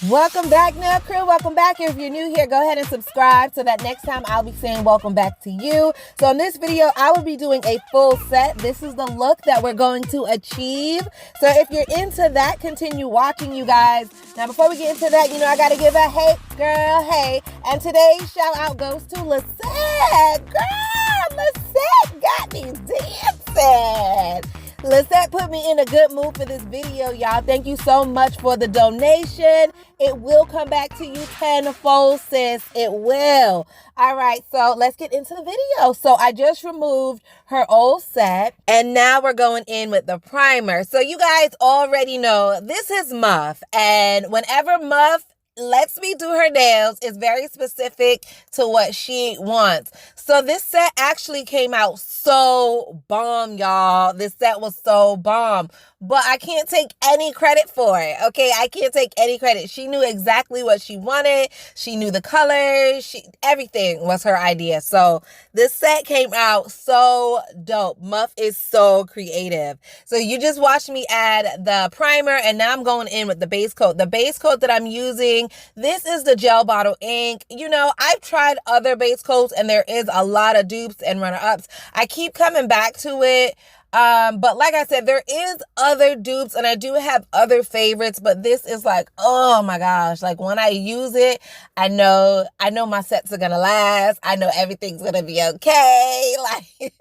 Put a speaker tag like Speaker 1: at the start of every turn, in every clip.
Speaker 1: Welcome back, Nail Crew. Welcome back. If you're new here, go ahead and subscribe so that next time I'll be saying welcome back to you. So in this video, I will be doing a full set. This is the look that we're going to achieve. So if you're into that, continue watching, you guys. Now, before we get into that, you know, I got to give a hey, girl, hey. And today's shout out goes to Lisette. Girl, Lisette got me dancing. Lisette put me in a good mood for this video, y'all. Thank you so much for the donation. It will come back to you tenfold, sis. It will. All right, so let's get into the video. So I just removed her old set, and now we're going in with the primer. So you guys already know this is Muff, and whenever Muff lets me do her nails, it's very specific to what she wants. So this set actually came out so bomb, y'all. This set was so bomb. But I can't take any credit for it, okay? I can't take any credit. She knew exactly what she wanted. She knew the colors. Everything was her idea. So this set came out so dope. Muff is so creative. So you just watched me add the primer, and now I'm going in with the base coat. The base coat that I'm using, this is the Gel Bottle Ink. You know, I've tried other base coats, and there is a lot of dupes and runner-ups. I keep coming back to it. But like I said, there is other dupes, and I do have other favorites, but this is like, oh my gosh, like when I use it, I know my sets are gonna last. I know everything's gonna be okay. Like,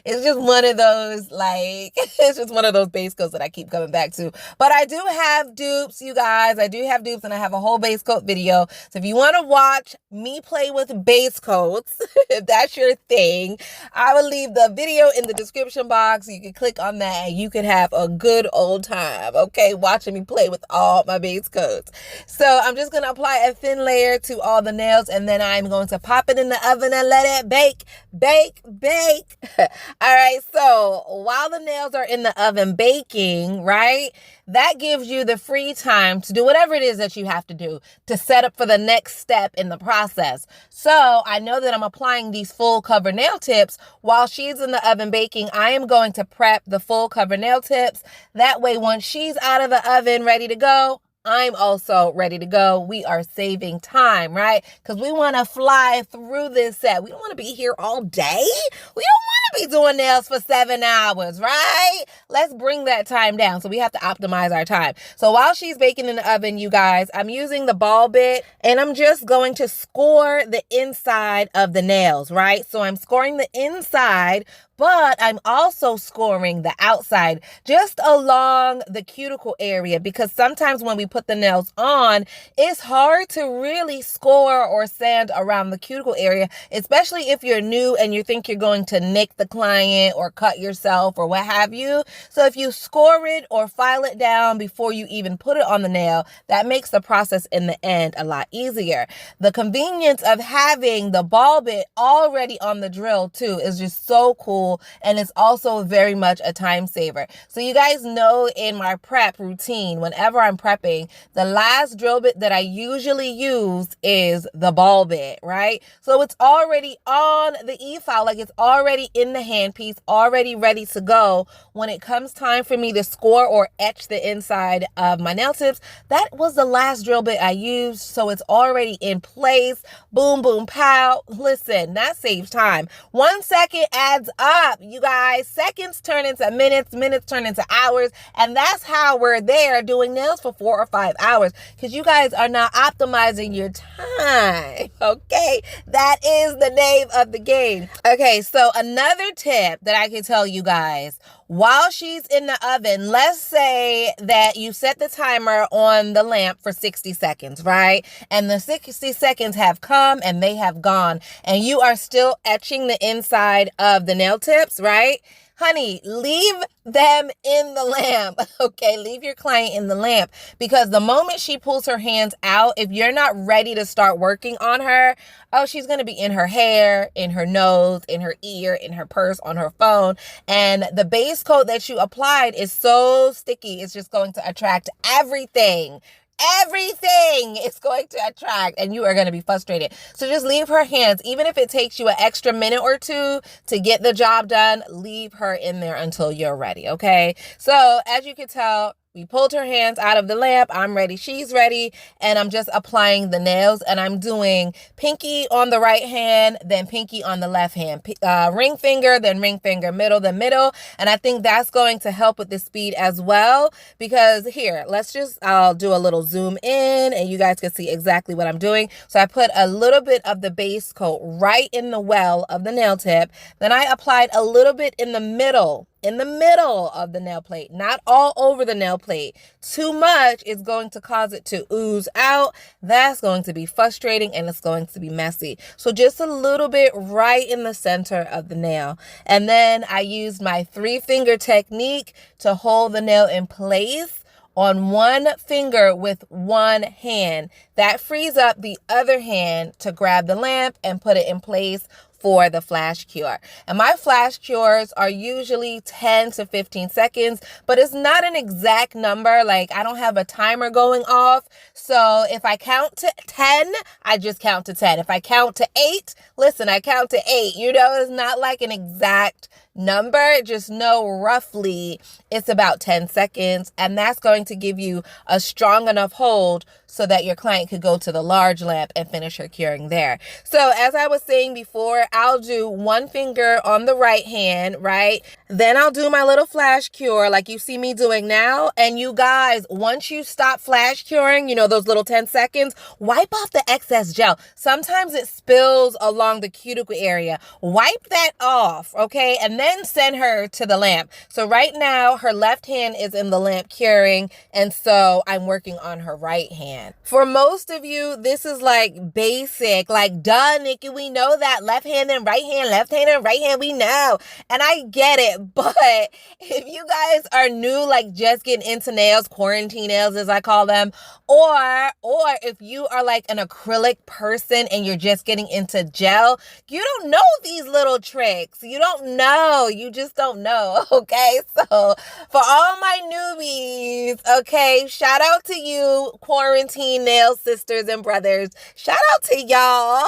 Speaker 1: it's just one of those, like, it's just one of those base coats that I keep coming back to. But I do have dupes, you guys. I do have dupes, and I have a whole base coat video. So if you want to watch me play with base coats, if that's your thing, I will leave the video in the description box. You can click on that and you can have a good old time, okay, watching me play with all my base coats. So I'm just going to apply a thin layer to all the nails, and then I'm going to pop it in the oven and let it bake. All right, so while the nails are in the oven baking, right, that gives you the free time to do whatever it is that you have to do to set up for the next step in the process. So I know that I'm applying these full cover nail tips while she's in the oven baking. I am going to prep the full cover nail tips. That way, once she's out of the oven ready to go, I'm also ready to go. We are saving time, right? Because we want to fly through this set. We don't want to be here all day. We don't want to be doing nails for 7 hours, right? Let's bring that time down. So we have to optimize our time. So while she's baking in the oven, you guys, I'm using the ball bit, and I'm just going to score the inside of the nails, right? So I'm scoring the inside, but I'm also scoring the outside just along the cuticle area, because sometimes when we put the nails on, it's hard to really score or sand around the cuticle area, especially if you're new and you think you're going to nick the client or cut yourself or what have you. So if you score it or file it down before you even put it on the nail, that makes the process in the end a lot easier. The convenience of having the ball bit already on the drill too is just so cool. And it's also very much a time saver. So you guys know in my prep routine, whenever I'm prepping, the last drill bit that I usually use is the ball bit, right? So it's already on the e-file, like it's already in the handpiece, already ready to go. When it comes time for me to score or etch the inside of my nail tips, that was the last drill bit I used. So it's already in place. Boom, boom, pow. Listen, that saves time. 1 second adds up, you guys. Seconds turn into minutes, minutes turn into hours, and that's how we're there doing nails for 4 or 5 hours, because you guys are not optimizing your time, okay? That is the name of the game. Okay, so another tip that I can tell you guys, while she's in the oven, let's say that you set the timer on the lamp for 60 seconds, right? And the 60 seconds have come and they have gone, and you are still etching the inside of the nail tips, right? Honey, leave them in the lamp, okay? Leave your client in the lamp, because the moment she pulls her hands out, if you're not ready to start working on her, oh, she's going to be in her hair, in her nose, in her ear, in her purse, on her phone. And the base coat that you applied is so sticky, it's just going to attract everything. Everything is going to attract, and you are going to be frustrated. So just leave her hands. Even if it takes you an extra minute or two to get the job done, leave her in there until you're ready, okay? So as you can tell, We pulled her hands out of the lamp. I'm ready. She's ready. And I'm just applying the nails. And I'm doing pinky on the right hand, then pinky on the left hand. Ring finger, then ring finger, middle, then middle. And I think that's going to help with the speed as well. Because here, I'll do a little zoom in and you guys can see exactly what I'm doing. So I put a little bit of the base coat right in the well of the nail tip. Then I applied a little bit in the middle of the nail plate, not all over the nail plate. Too much is going to cause it to ooze out. That's going to be frustrating and it's going to be messy. So just a little bit right in the center of the nail. And then I used my 3-finger technique to hold the nail in place on one finger with one hand. That frees up the other hand to grab the lamp and put it in place for the flash cure. And my flash cures are usually 10 to 15 seconds, but it's not an exact number. Like, I don't have a timer going off. So if I count to 10, I just count to 10. If I count to 8, listen, I count to 8. You know, it's not like an exact number. Just know roughly it's about 10 seconds. And that's going to give you a strong enough hold so that your client could go to the large lamp and finish her curing there. So as I was saying before, I'll do one finger on the right hand, right? Then I'll do my little flash cure like you see me doing now. And you guys, once you stop flash curing, you know, those little 10 seconds, wipe off the excess gel. Sometimes it spills along the cuticle area. Wipe that off, okay? And then send her to the lamp. So right now, her left hand is in the lamp curing, and so I'm working on her right hand. For most of you, this is like basic, like, duh, Nikki, we know that. Left hand and right hand, left hand and right hand, we know. And I get it, but if you guys are new, like just getting into nails, quarantine nails as I call them, or if you are like an acrylic person and you're just getting into gel, you don't know these little tricks. You don't know. You just don't know, okay? So for all my newbies, okay, shout out to you, quarantine nail sisters and brothers. Shout out to y'all.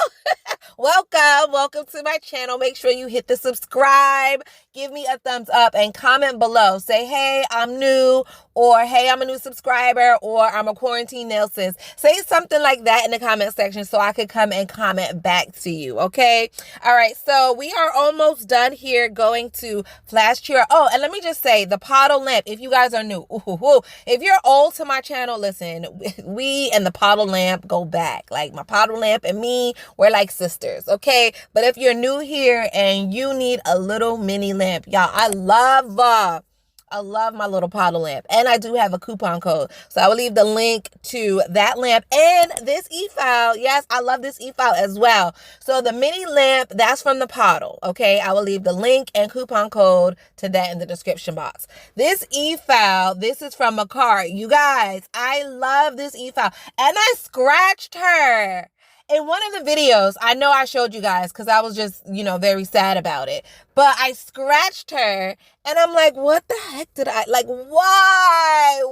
Speaker 1: Welcome to my channel. Make sure you hit the subscribe, give me a thumbs up, and comment below. Say, hey, I'm new, or hey, I'm a new subscriber, or I'm a quarantine nail sis. Say something like that in the comment section so I could come and comment back to you, okay? All right, so we are almost done here going to flash cure. Oh, and let me just say, the pottle lamp, if you guys are new, if you're old to my channel, listen, we and the pottle lamp go back. Like, my pottle lamp and me, we're like sisters, okay? But if you're new here and you need a little mini lamp, y'all, I love my little pottle lamp. And I do have a coupon code. So I will leave the link to that lamp and this e-file. Yes, I love this e-file as well. So the mini lamp, that's from the pottle. Okay, I will leave the link and coupon code to that in the description box. This e-file, this is from a card. You guys, I love this e-file. And I scratched her. In one of the videos, I know I showed you guys because I was just, you know, very sad about it. But I scratched her and I'm like, what the heck did I, like, why?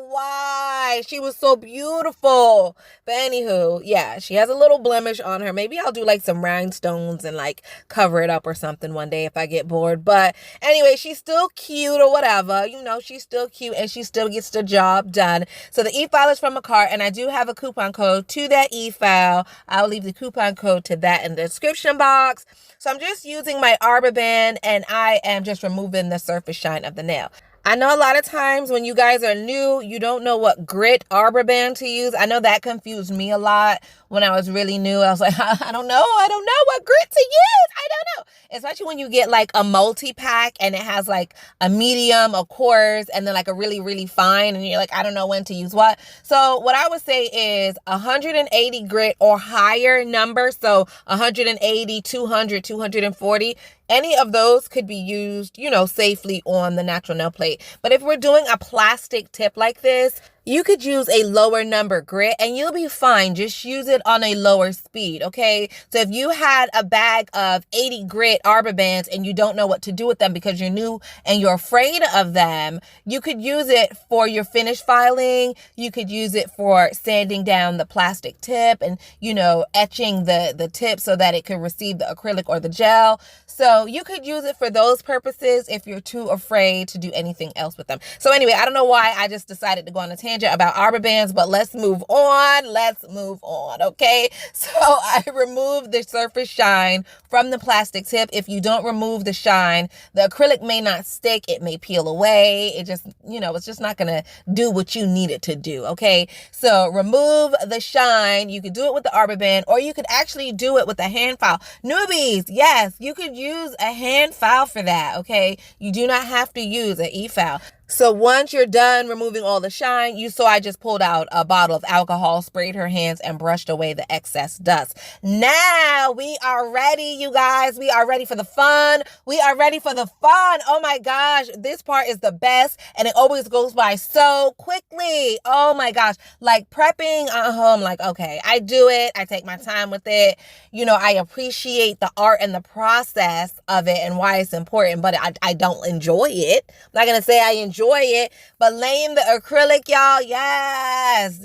Speaker 1: She was so beautiful. But anywho, yeah, she has a little blemish on her. Maybe I'll do like some rhinestones and like cover it up or something one day if I get bored. But anyway, she's still cute or whatever. You know, she's still cute and she still gets the job done. So the e-file is from a cart and I do have a coupon code to that e-file. I'll leave the coupon code to that in the description box. So I'm just using my arbor band and I am just removing the surface shine of the nail. I know a lot of times when you guys are new, you don't know what grit arbor band to use. I know that confused me a lot when I was really new. I was like, I don't know what grit to use. I don't know. Especially when you get like a multi-pack and it has like a medium, a coarse, and then like a really, really fine. And you're like, I don't know when to use what. So what I would say is 180 grit or higher number. So 180, 200, 240. Any of those could be used, you know, safely on the natural nail plate. But if we're doing a plastic tip like this, you could use a lower number grit and you'll be fine. Just use it on a lower speed, okay? So if you had a bag of 80 grit arbor bands and you don't know what to do with them because you're new and you're afraid of them, you could use it for your finish filing. You could use it for sanding down the plastic tip and, you know, etching the tip so that it could receive the acrylic or the gel. So you could use it for those purposes if you're too afraid to do anything else with them. So anyway, I don't know why I just decided to go on a tangent about arbor bands, but let's move on, okay? So I removed the surface shine from the plastic tip. If you don't remove the shine, the acrylic may not stick, it may peel away. It just, it's just not gonna do what you need it to do, okay? So remove the shine. You could do it with the arbor band, or you could actually do it with a hand file. Newbies, yes, you could use a hand file for that, okay? You do not have to use an e-file. So once you're done removing all the shine, you saw I just pulled out a bottle of alcohol, sprayed her hands, and brushed away the excess dust. Now we are ready, you guys. We are ready for the fun. Oh my gosh, this part is the best, and it always goes by so quickly. Oh my gosh, like prepping at home, like, okay, I do it. I take my time with it. I appreciate the art and the process of it and why it's important, but I don't enjoy it. I'm not going to say I enjoy it, but laying the acrylic, y'all, yes.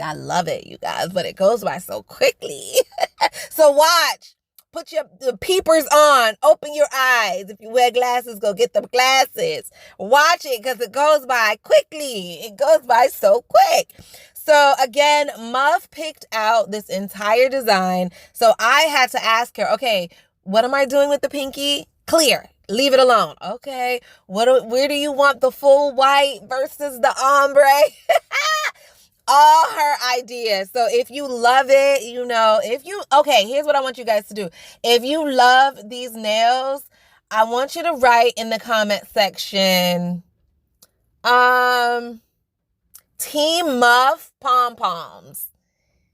Speaker 1: I love it, you guys, but it goes by so quickly. So watch. Put the peepers on. Open your eyes. If you wear glasses, go get the glasses. Watch it because it goes by quickly. It goes by so quick. So again, Muff picked out this entire design. So I had to ask her, okay, what am I doing with the pinky? Clear. Leave it alone. Okay. Where do you want the full white versus the ombre? All her ideas. So if you love it, okay, here's what I want you guys to do. If you love these nails, I want you to write in the comment section, Team Muff Pom Poms.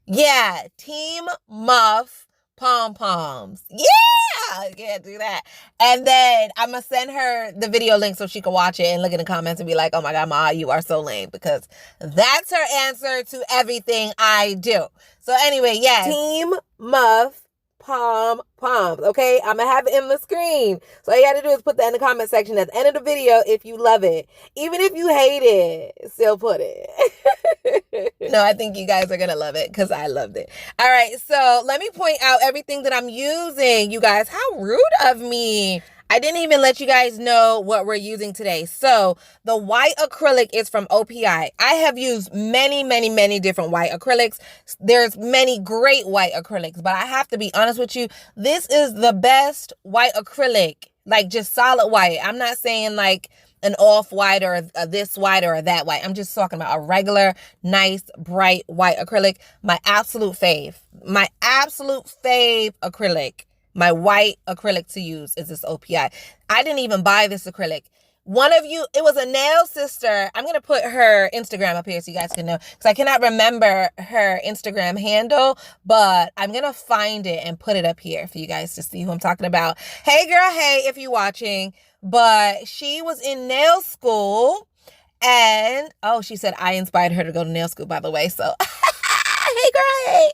Speaker 1: Yeah, Team Muff Pom Poms. Yeah, do that. And then I'm going to send her the video link so she can watch it and look in the comments and be like, oh my God, Ma, you are so lame, because that's her answer to everything I do. So anyway, yeah, Team Muff Pom Poms, okay? I'm going to have it in the screen. So all you got to do is put that in the comment section at the end of the video if you love it. Even if you hate it, still put it. No, I think you guys are going to love it because I loved it. All right, so let me point out everything that I'm using. You guys, how rude of me. I didn't even let you guys know what we're using today. So the white acrylic is from OPI. I have used many different white acrylics. There's many great white acrylics, but I have to be honest with you. This is the best white acrylic, like just solid white. I'm not saying like an off-white or a this white or a that white. I'm just talking about a regular, nice, bright white acrylic. My absolute fave acrylic. My white acrylic to use is this OPI. I didn't even buy this acrylic. One of you, it was a nail sister. I'm going to put her Instagram up here so you guys can know, because I cannot remember her Instagram handle, but I'm going to find it and put it up here for you guys to see who I'm talking about. Hey girl, hey, if you're watching. But she was in nail school, and she said I inspired her to go to nail school, by the way. So hey girl, hey.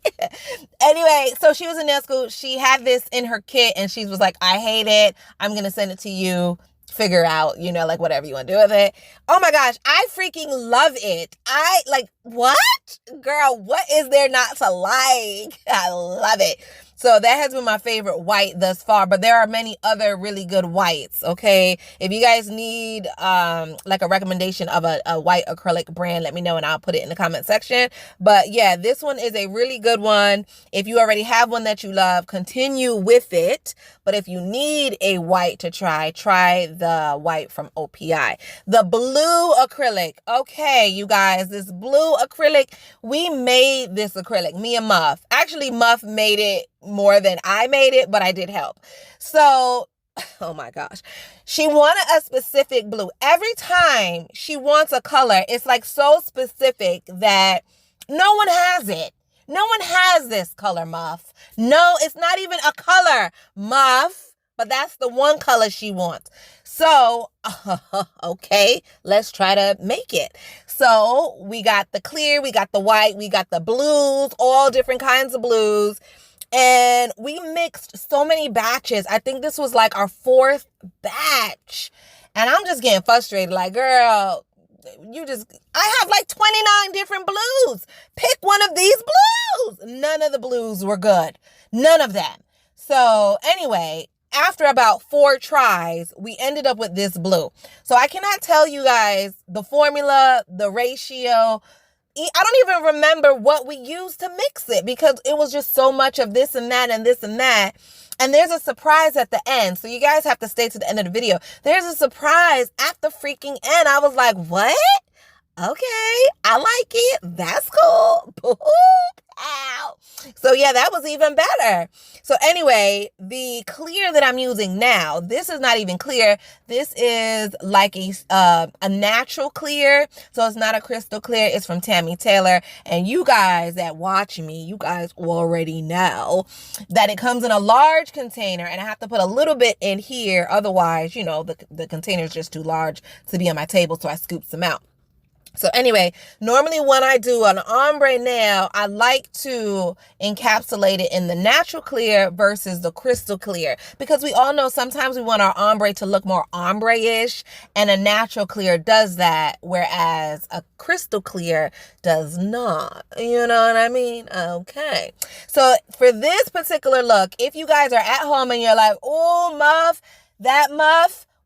Speaker 1: Anyway, so she was in nail school. She had this in her kit and she was like, I hate it. I'm going to send it to you. Figure out, like whatever you want to do with it. Oh my gosh, I freaking love it. What? Girl, what is there not to like? I love it. So that has been my favorite white thus far, but there are many other really good whites, okay? If you guys need like a recommendation of a white acrylic brand, let me know and I'll put it in the comment section. But yeah, this one is a really good one. If you already have one that you love, continue with it. But if you need a white to try the white from OPI. The blue acrylic. Okay, you guys, this blue acrylic, we made this acrylic, me and Muff. Actually, Muff made it more than I made it, but I did help. So, oh my gosh. She wanted a specific blue. Every time she wants a color, it's like so specific that no one has it. No one has this color, Muff. No, it's not even a color, Muff. But that's the one color she wants. So, okay, let's try to make it. So we got the clear, we got the white, we got the blues, all different kinds of blues. And we mixed so many batches. I think this was like our 4th batch. And I'm just getting frustrated. Like, girl, I have like 29 different blues. Pick one of these blues. None of the blues were good. None of them. So anyway, after about 4 tries, we ended up with this blue. So I cannot tell you guys the formula, the ratio. I don't even remember what we used to mix it because it was just so much of this and that and this and that. And there's a surprise at the end. So you guys have to stay to the end of the video. There's a surprise at the freaking end. I was like, what? Okay, I like it. That's cool. Boop. Ow. So yeah, that was even better. So anyway, the clear that I'm using now, this is not even clear. This is like a natural clear. So it's not a crystal clear. It's from Tammy Taylor. And you guys that watch me, you guys already know that it comes in a large container and I have to put a little bit in here. Otherwise, you know, the container is just too large to be on my table. So I scoop some out. So anyway, normally when I do an ombre nail, I like to encapsulate it in the natural clear versus the crystal clear. Because we all know sometimes we want our ombre to look more ombre-ish, and a natural clear does that, whereas a crystal clear does not. You know what I mean? Okay. So for this particular look, if you guys are at home and you're like, oh, Muff,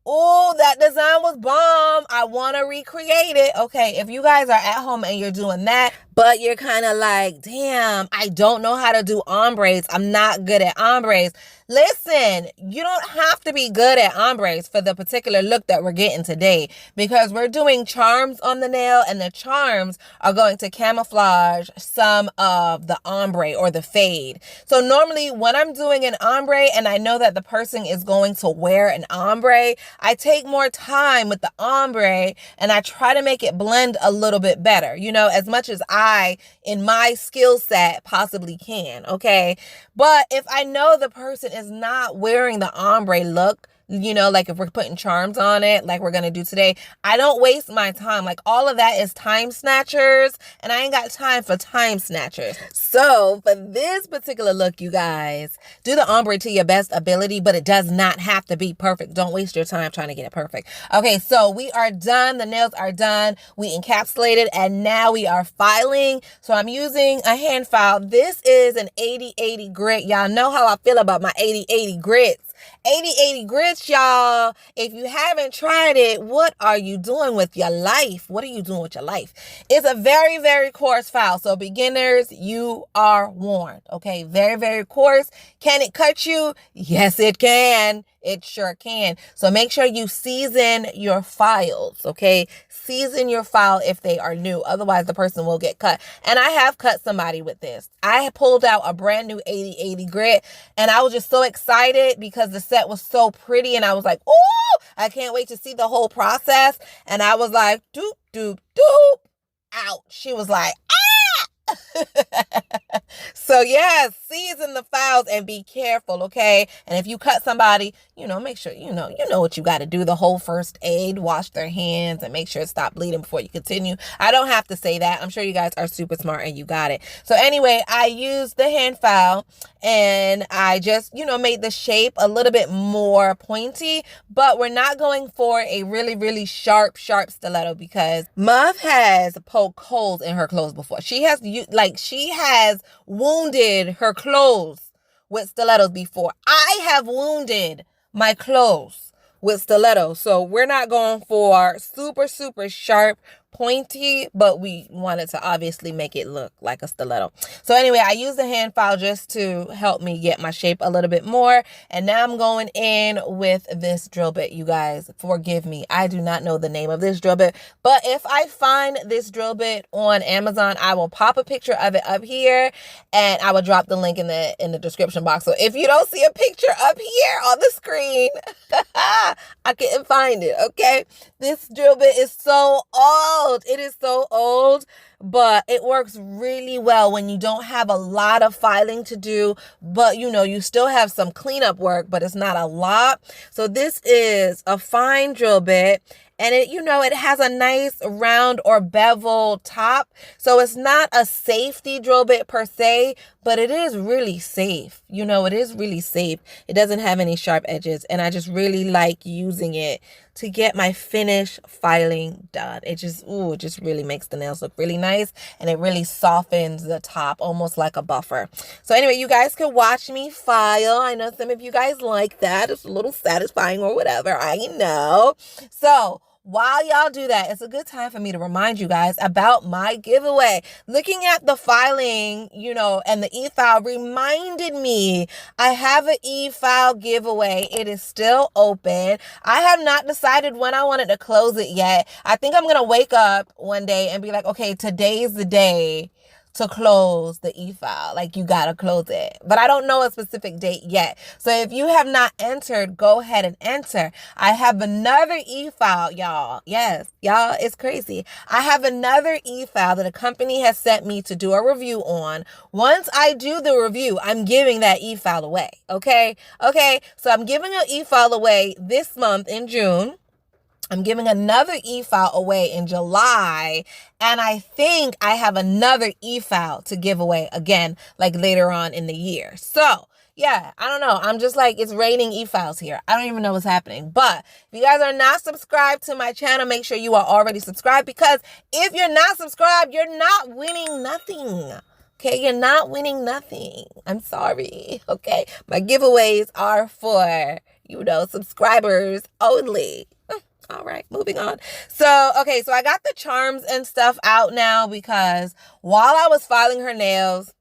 Speaker 1: oh, that design was bomb, I want to recreate it. Okay, if you guys are at home and you're doing that, but you're kind of like, damn, I don't know how to do ombres. I'm not good at ombres. Listen, you don't have to be good at ombres for the particular look that we're getting today, because we're doing charms on the nail, and the charms are going to camouflage some of the ombre or the fade. So normally when I'm doing an ombre and I know that the person is going to wear an ombre, I take more time with the ombre and I try to make it blend a little bit better, you know, as much as I, in my skill set, possibly can, okay? But if I know the person is not wearing the ombre look, you know, like if we're putting charms on it, like we're going to do today, I don't waste my time. Like all of that is time snatchers, and I ain't got time for time snatchers. So for this particular look, you guys, do the ombre to your best ability, but it does not have to be perfect. Don't waste your time trying to get it perfect. Okay, so we are done. The nails are done. We encapsulated, and now we are filing. So I'm using a hand file. This is an 80/80 grit. Y'all know how I feel about my 80/80 grits. 80/80 grits, y'all. If you haven't tried it, what are you doing with your life? What are you doing with your life? It's a very, very coarse file. So beginners, you are warned. Okay, very, very coarse. Can it cut you? Yes, it can. It sure can. So make sure you season your files, okay? Season your file if they are new. Otherwise, the person will get cut. And I have cut somebody with this. I pulled out a brand new 80/80 grit, and I was just so excited because the set was so pretty, and I was like, oh, I can't wait to see the whole process. And I was like, doop, doop, doop. Ouch. She was like, so yeah, season the files and be careful, okay? And if you cut somebody, you know, make sure you know what you got to do. The whole first aid, wash their hands and make sure it stopped bleeding before you continue. I don't have to say that. I'm sure you guys are super smart and you got it. So anyway, I used the hand file and I just, you know, made the shape a little bit more pointy, but we're not going for a really, really sharp stiletto because Muff has poked holes in her clothes before. She has wounded her clothes with stilettos before. I have wounded my clothes with stilettos. So we're not going for super, super sharp, pointy, but we wanted to obviously make it look like a stiletto. So anyway, I used the hand file just to help me get my shape a little bit more. And now I'm going in with this drill bit. You guys, forgive me. I do not know the name of this drill bit, but if I find this drill bit on Amazon, I will pop a picture of it up here and I will drop the link in the description box. So if you don't see a picture up here on the screen, I couldn't find it, okay? This drill bit is so old. It is so old, but it works really well when you don't have a lot of filing to do, but you know, you still have some cleanup work, but it's not a lot. So this is a fine drill bit. And it, you know, it has a nice round or bevel top. So it's not a safety drill bit per se, but it is really safe. You know, it is really safe. It doesn't have any sharp edges. And I just really like using it to get my finish filing done. It just really makes the nails look really nice, and it really softens the top, almost like a buffer. So anyway, you guys can watch me file. I know some of you guys like that. It's a little satisfying or whatever, I know. So while y'all do that, it's a good time for me to remind you guys about my giveaway. Looking at the filing, and the e-file reminded me I have an e-file giveaway. It is still open. I have not decided when I wanted to close it yet. I think I'm going to wake up one day and be like, okay, today's the day to close the e-file. Like, you gotta close it. But I don't know a specific date yet. So if you have not entered, go ahead and enter. I have another e-file, y'all. Yes, y'all, it's crazy. I have another e-file that a company has sent me to do a review on. Once I do the review, I'm giving that e-file away. Okay? So I'm giving an e-file away this month in June. I'm giving another e-file away in July, and I think I have another e-file to give away again, like later on in the year. So, yeah, I don't know. I'm just like, it's raining e-files here. I don't even know what's happening. But if you guys are not subscribed to my channel, make sure you are already subscribed, because if you're not subscribed, you're not winning nothing. Okay, you're not winning nothing. I'm sorry. Okay, my giveaways are for, subscribers only. All right, moving on. So, okay, so I got the charms and stuff out now, because while I was filing her nails,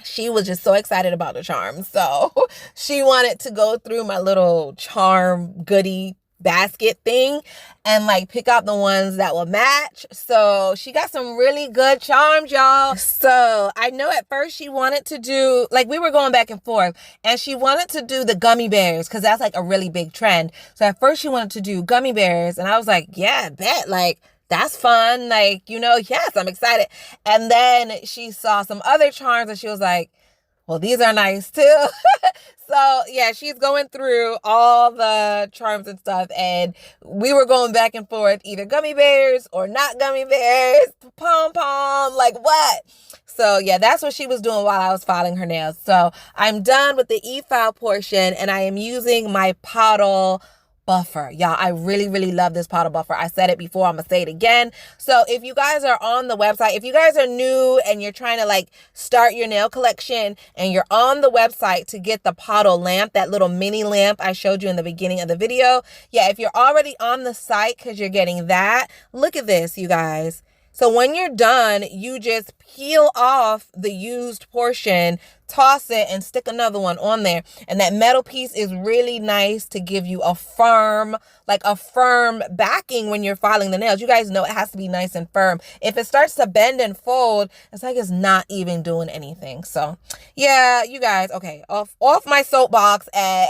Speaker 1: she was just so excited about the charms. So she wanted to go through my little charm goodie basket thing and like pick out the ones that will match. So she got some really good charms, y'all. So I know at first she wanted to do, like, we were going back and forth, and she wanted to do the gummy bears, because that's like a really big trend. So at first she wanted to do gummy bears, and I was like, yeah, bet, like, that's fun. Like, yes, I'm excited. And then she saw some other charms and she was like, well, these are nice too. So yeah, she's going through all the charms and stuff, and we were going back and forth, either gummy bears or not gummy bears, pom pom, like what? So yeah, that's what she was doing while I was filing her nails. So I'm done with the e-file portion, and I am using my Polygel buffer. Y'all, I really, really love this Polygel buffer. I said it before, I'm gonna say it again. So if you guys are on the website, if you guys are new and you're trying to like start your nail collection, and you're on the website to get the Polygel lamp, that little mini lamp I showed you in the beginning of the video. Yeah, if you're already on the site because you're getting that, look at this, you guys. So when you're done, you just peel off the used portion, toss it, and stick another one on there. And that metal piece is really nice to give you a firm backing when you're filing the nails. You guys know it has to be nice and firm. If it starts to bend and fold, it's like it's not even doing anything. So yeah, you guys, okay, off my soapbox and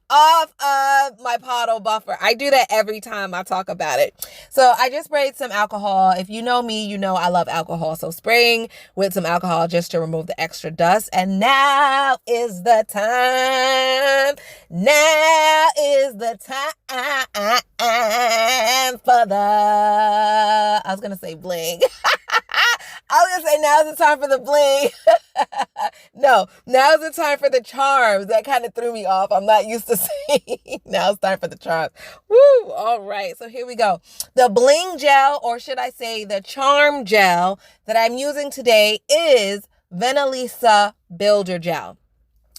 Speaker 1: off of my Polygel buffer. I do that every time I talk about it. So I just sprayed some alcohol. If you know me, you know I love alcohol. So spraying with some alcohol just to remove the extra dust. And now is the time. Now is the time for the, I was going to say bling. I was going to say now's the time for the bling. No, now's the time for the charms. That kind of threw me off. I'm not used to saying now it's time for the charms. Woo! All right, so here we go. The bling gel, or should I say the charm gel that I'm using today is Venalisa Builder Gel.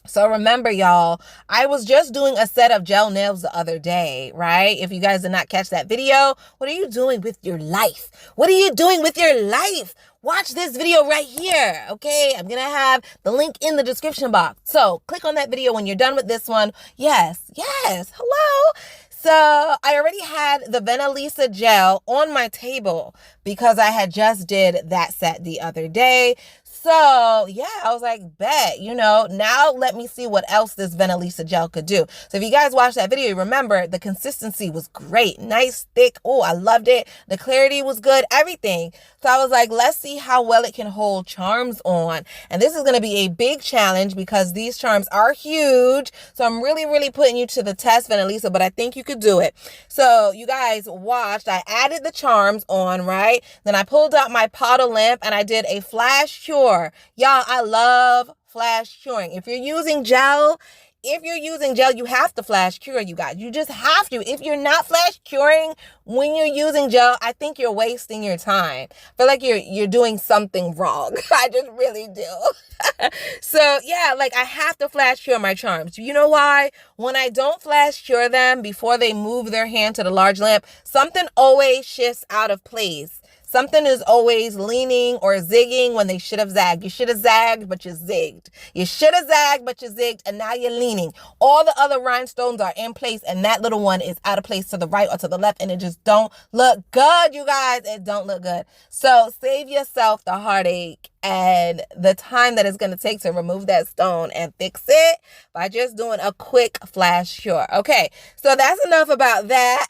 Speaker 1: So remember, y'all, I was just doing a set of gel nails the other day, right? If you guys did not catch that video, what are you doing with your life? What are you doing with your life? Watch this video right here, okay? I'm going to have the link in the description box. So click on that video when you're done with this one. Yes, hello. So I already had the Venalisa gel on my table because I had just did that set the other day. So yeah, I was like, bet, now let me see what else this Venalisa gel could do. So if you guys watched that video, remember the consistency was great, nice, thick. Oh, I loved it. The clarity was good, everything. So I was like, let's see how well it can hold charms on. And this is going to be a big challenge because these charms are huge. So I'm really, really putting you to the test, Venalisa, but I think you could do it. So you guys watched, I added the charms on, right? Then I pulled out my Polygel lamp and I did a flash cure. Y'all, I love flash curing. If you're using gel, if you're using gel, you have to flash cure, you guys. You just have to. If you're not flash curing when you're using gel, I think you're wasting your time. I feel like you're doing something wrong. I just really do. So yeah, like I have to flash cure my charms. You know why? When I don't flash cure them before they move their hand to the large lamp, something always shifts out of place. Something is always leaning or zigging when they should have zagged. You should have zagged, but you zigged. You should have zagged, but you zigged, and now you're leaning. All the other rhinestones are in place, and that little one is out of place to the right or to the left, and it just don't look good, you guys. It don't look good. So save yourself the heartache and the time that it's going to take to remove that stone and fix it by just doing a quick flash cure. Okay, so that's enough about that.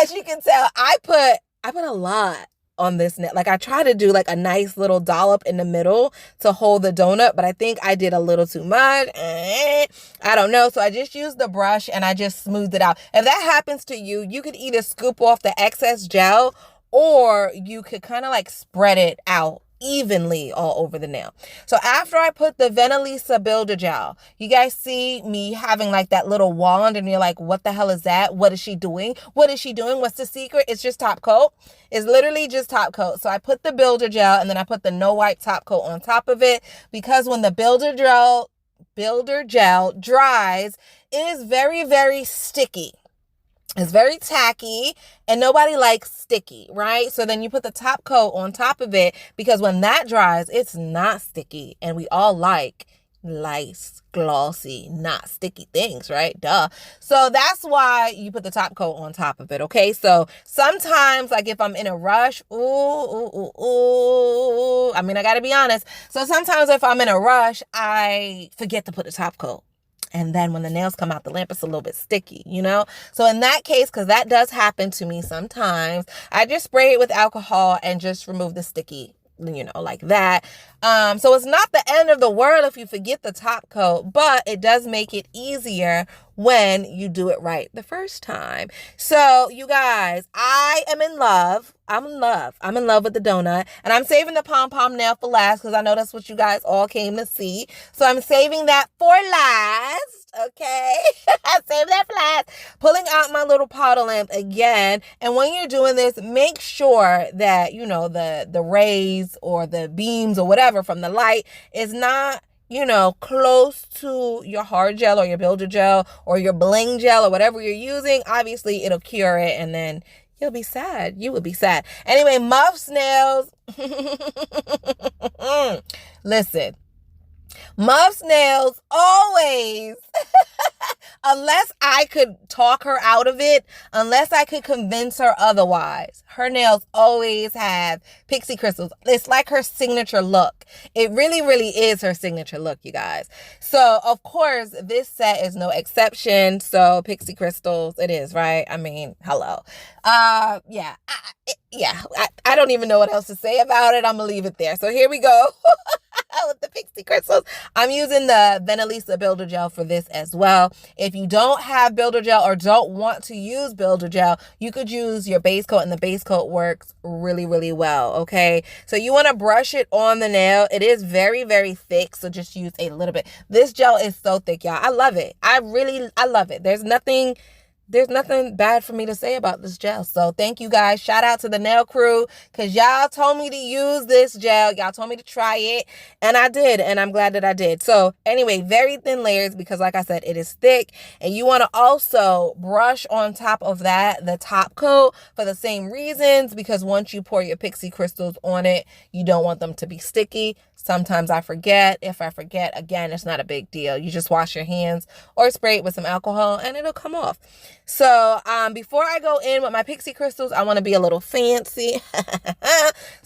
Speaker 1: As you can tell, I put a lot on this net. Like I try to do like a nice little dollop in the middle to hold the donut, but I think I did a little too much. I don't know. So I just used the brush and I just smoothed it out. If that happens to you, you could either scoop off the excess gel or you could kind of like spread it out evenly all over the nail. So after I put the Venalisa Builder Gel, you guys see me having like that little wand and you're like, what the hell is that? What is she doing? What is she doing? What's the secret? It's just top coat. It's literally just top coat. So I put the Builder Gel and then I put the no wipe top coat on top of it, because when the Builder Gel dries, it is very, very sticky. It's very tacky and nobody likes sticky, right? So then you put the top coat on top of it, because when that dries, it's not sticky. And we all like nice, glossy, not sticky things, right? Duh. So that's why you put the top coat on top of it, okay? So sometimes, like if I'm in a rush, I mean, I gotta be honest. So sometimes if I'm in a rush, I forget to put the top coat. And then when the nails come out the lamp, it's a little bit sticky, you know? So in that case, because that does happen to me sometimes, I just spray it with alcohol and just remove the sticky, you know, like that. So it's not the end of the world if you forget the top coat, but it does make it easier when you do it right the first time. So you guys, I am in love. I'm in love with the donut, and I'm saving the pom pom nail for last because I know that's what you guys all came to see. So I'm saving that for last. Okay. I saved that for last. Pulling out my little powder lamp again. And when you're doing this, make sure that, you know, the rays or the beams or whatever from the light is not, you know, close to your hard gel or your builder gel or your bling gel or whatever you're using. Obviously, it'll cure it, and then you'll be sad. You would be sad. Anyway, Muff's nails. Listen, Muff's nails always, unless I could talk her out of it, unless I could convince her otherwise, her nails always have pixie crystals. It's like her signature look. It really, really is her signature look, you guys. So, of course, this set is no exception. So, pixie crystals, it is, right? I mean, hello. Yeah. I don't even know what else to say about it. I'm going to leave it there. So, here we go. With the pixie crystals. I'm using the Venalisa Builder Gel for this as well. If you don't have Builder Gel or don't want to use Builder Gel, you could use your base coat, and the base coat works really, really well, okay? So you want to brush it on the nail. It is very, very thick, so just use a little bit. This gel is so thick, y'all. I love it. I love it. There's nothing bad for me to say about this gel. So thank you guys. Shout out to the nail crew, because y'all told me to use this gel. Y'all told me to try it, and I did, and I'm glad that I did. So anyway, very thin layers, because like I said, it is thick, and you want to also brush on top of that the top coat for the same reasons, because once you pour your pixie crystals on it, you don't want them to be sticky. Sometimes I forget. If I forget, again, it's not a big deal. You just wash your hands or spray it with some alcohol and it'll come off. So before I go in with my pixie crystals, I want to be a little fancy.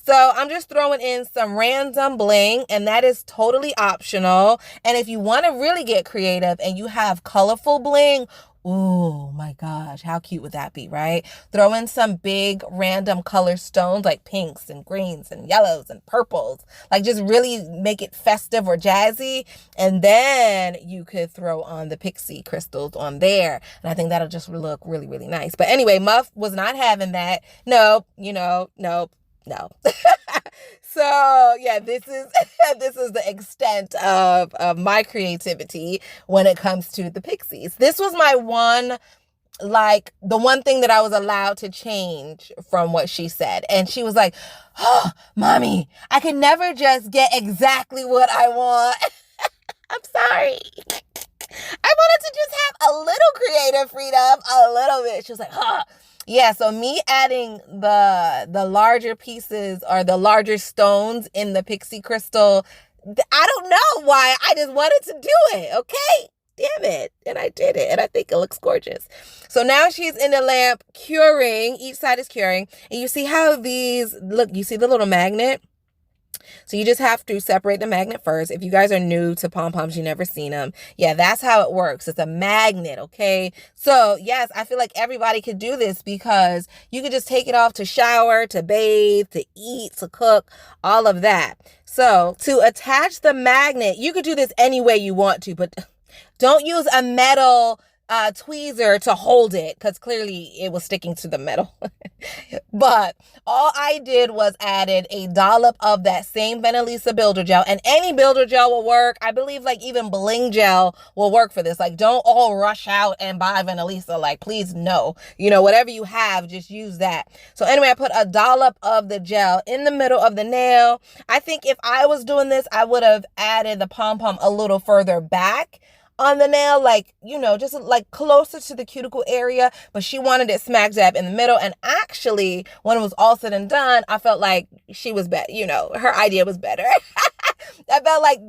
Speaker 1: So I'm just throwing in some random bling, and that is totally optional. And if you want to really get creative and you have colorful bling, oh my gosh, how cute would that be, right? Throw in some big random color stones like pinks and greens and yellows and purples. Like just really make it festive or jazzy. And then you could throw on the pixie crystals on there. And I think that'll just look really, really nice. But anyway, Muff was not having that. Nope, nope. no. So yeah, this is this is the extent of my creativity when it comes to the pixies. This was my one, like, the one thing that I was allowed to change from what she said. And she was like, oh, mommy, I can never just get exactly what I want. I'm sorry. I wanted to just have a little creative freedom, a little bit. She was like, huh. Yeah, so me adding the larger pieces or the larger stones in the pixie crystal, I don't know why. I just wanted to do it, okay? Damn it. And I did it. And I think it looks gorgeous. So now she's in the lamp curing. Each side is curing. And you see how these, look, you see the little magnet? So you just have to separate the magnet first. If you guys are new to Pom Poms, you've never seen them. Yeah, that's how it works. It's a magnet, okay? So yes, I feel like everybody could do this because you could just take it off to shower, to bathe, to eat, to cook, all of that. So to attach the magnet, you could do this any way you want to, but don't use a metal tweezer to hold it because clearly it was sticking to the metal. But all I did was added a dollop of that same Vanillisa builder gel, and any builder gel will work. I believe like even bling gel will work for this. Like, don't all rush out and buy Vanillisa. Like, please, no. You know, whatever you have, just use that. So anyway, I put a dollop of the gel in the middle of the nail. I think if I was doing this, I would have added the pom pom a little further back on the nail, like, you know, just like closer to the cuticle area, but she wanted it smack dab in the middle. And actually, when it was all said and done, I felt like she was better, you know, her idea was better. I felt like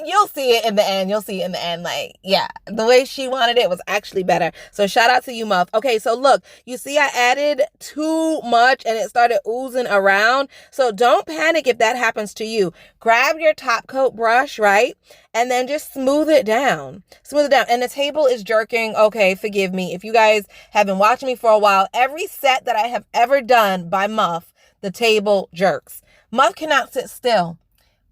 Speaker 1: you'll see it in the end. You'll see it in the end. Like, yeah, the way she wanted it was actually better. So shout out to you, Muff. Okay, so look, you see I added too much and it started oozing around. So don't panic if that happens to you. Grab your top coat brush, right? And then just smooth it down. Smooth it down. And the table is jerking. Okay, forgive me. If you guys have been watching me for a while, every set that I have ever done by Muff, the table jerks. Muff cannot sit still.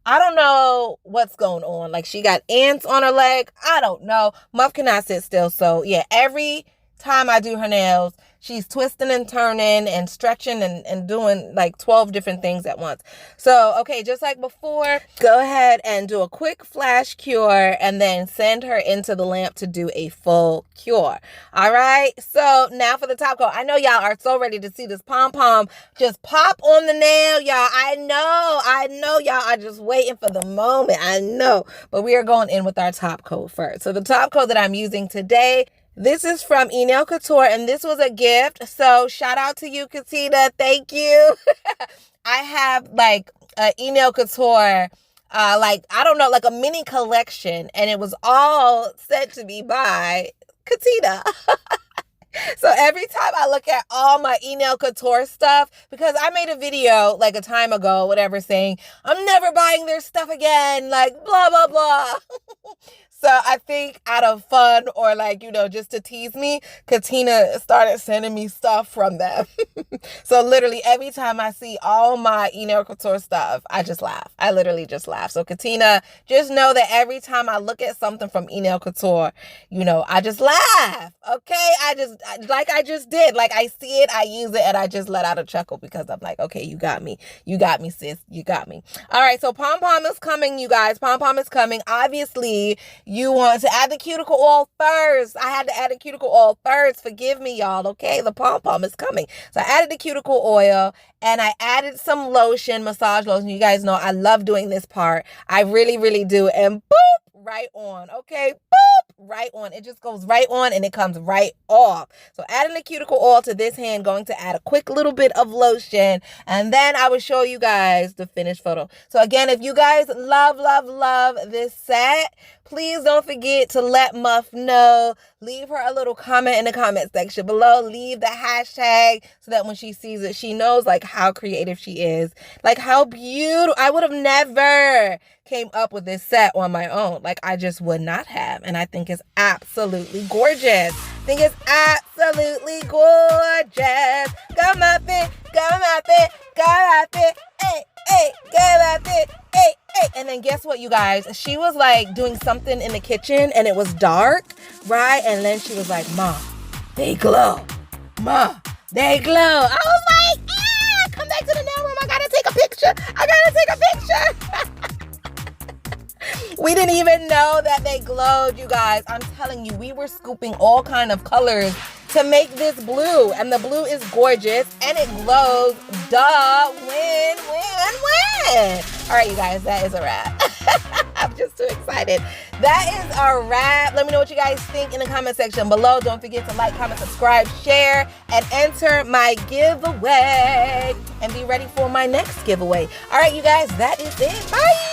Speaker 1: I don't know what's going on. Like, she got ants on her leg. I don't know. Muff cannot sit still. So yeah, every time I do her nails, she's twisting and turning and stretching and doing like 12 different things at once. So, okay, just like before, go ahead and do a quick flash cure and then send her into the lamp to do a full cure. All right. So now for the top coat. I know y'all are so ready to see this pom pom just pop on the nail, y'all. I know y'all are just waiting for the moment. I know, but we are going in with our top coat first. So the top coat that I'm using today, this is from Nail Couture, and this was a gift. So shout out to you, Katina. Thank you. I have like Nail Couture, like, I don't know, like a mini collection, and it was all sent to me by Katina. So every time I look at all my Nail Couture stuff, because I made a video like a time ago, whatever, saying, I'm never buying their stuff again, like blah, blah, blah. So I think out of fun or like, you know, just to tease me, Katina started sending me stuff from them. So literally every time I see all my Nail Couture stuff, I just laugh. I literally just laugh. So Katina, just know that every time I look at something from Nail Couture, you know, I just laugh. Okay. I just did. Like, I see it, I use it, and I just let out a chuckle because I'm like, okay, you got me. You got me, sis. You got me. All right. So Pom Pom is coming, you guys. Pom Pom is coming. Obviously, you want to add the cuticle oil first. I had to add the cuticle oil first. Forgive me, y'all, okay? The Pom Pom is coming. So I added the cuticle oil, and I added some lotion, massage lotion. You guys know I love doing this part. I really, really do. And boop, right on, okay? Boop, right on. It just goes right on, and it comes right off. So adding the cuticle oil to this hand, going to add a quick little bit of lotion, and then I will show you guys the finished photo. So again, if you guys love, love, love this set, please don't forget to let Muff know. Leave her a little comment in the comment section below. Leave the hashtag so that when she sees it, she knows like how creative she is. Like how beautiful. I would have never came up with this set on my own. Like, I just would not have. And I think it's absolutely gorgeous. I think it's absolutely gorgeous. Go Muffin, go Muffin, go Muffin. Hey, hey, go Muffin. Hey, hey. And then guess what, you guys? She was like doing something in the kitchen and it was dark, right? And then she was like, Ma, they glow. Ma, they glow. I was like, come back to the nail room. I gotta picture. I gotta take a picture. We didn't even know that they glowed, you guys. I'm telling you, we were scooping all kind of colors to make this blue. And the blue is gorgeous and it glows. Duh, win, win, win. All right, you guys, that is a wrap. I'm just too excited. That is our wrap. Let me know what you guys think in the comment section below. Don't forget to like, comment, subscribe, share, and enter my giveaway. And be ready for my next giveaway. All right, you guys, that is it. Bye.